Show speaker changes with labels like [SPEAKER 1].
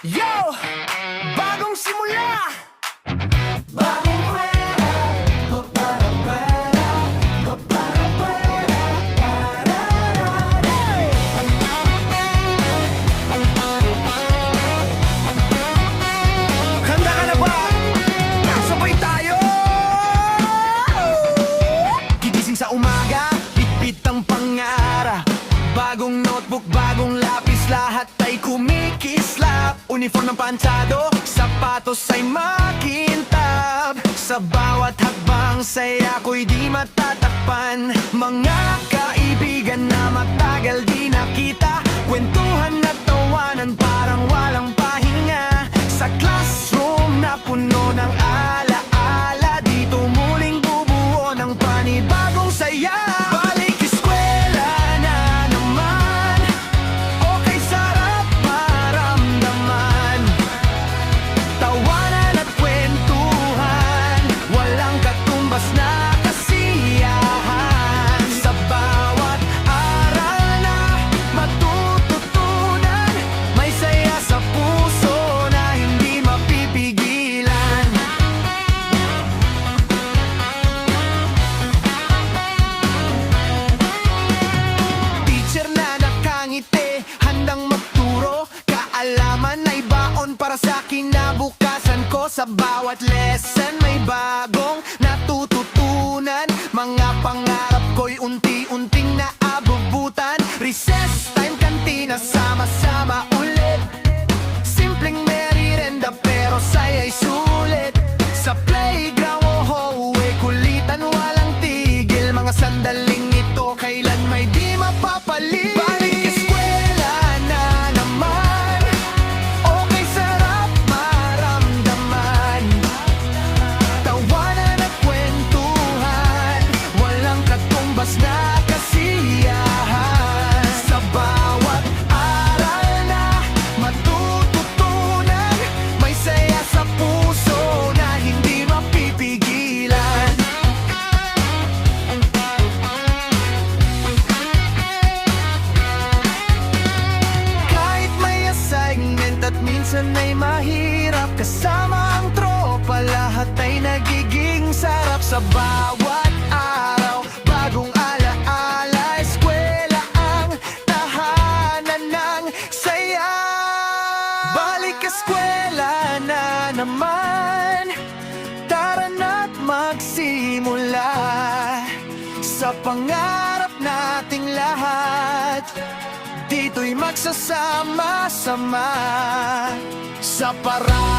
[SPEAKER 1] Yo! Bagong simula! Bagong pwera, para pwera, para pwera, handa ka na ba? Sabay tayo! Gigising sa umaga, bitbit ang pangarap. Bagong notebook, bagong lapis, lahat ay kumikislap. Uniform ng pantsado, sapatos ay makintab. Sa bawat hakbang, saya ko'y di matatakpan. Mga kaibigan na matagal di nakita, kwentuhan at tawanan parang walang pahinga. Sa classroom na puno ng alaala, dito muling bubuo ng panibagong saya. Balik eskwela na naman, okay sarap maramdaman. Tawanan at kwentuhan, walang katumbas na kasiyahan. Sa bawat aral na matututunan, may saya sa puso na hindi mapipigilan. Teacher na nakangiti, handang magturo. Kaalaman ay baon para sa kinabukasan ko. Sa bawat lesson may bagong natututunan. Mga pangarap ko'y unti-unting naabubutan. Recess time, kantina, sama-sama ulit. Simpleng merienda pero saya'y sulit. Sa playground, kulitan walang tigil. Mga sandaling ito kailan may di mapapalit. Balik eskwela na naman, okay sarap maramdaman. Tawanan at kwentuhan, walang katumbas na kasiyahan. Sa bawat aral na matututunan, may saya sa puso na hindi mapipigilan. Kahit may assignment at minsan ay mahirap, kasama ang tropa lahat ay nagiging sarap. Sa bawat araw, bagong alaala, eskwela ang tahanan ng saya. Balik eskwela na naman, tara na't magsimula. Sa pangarap nating lahat, dito'y magsasama-sama. Sa paraan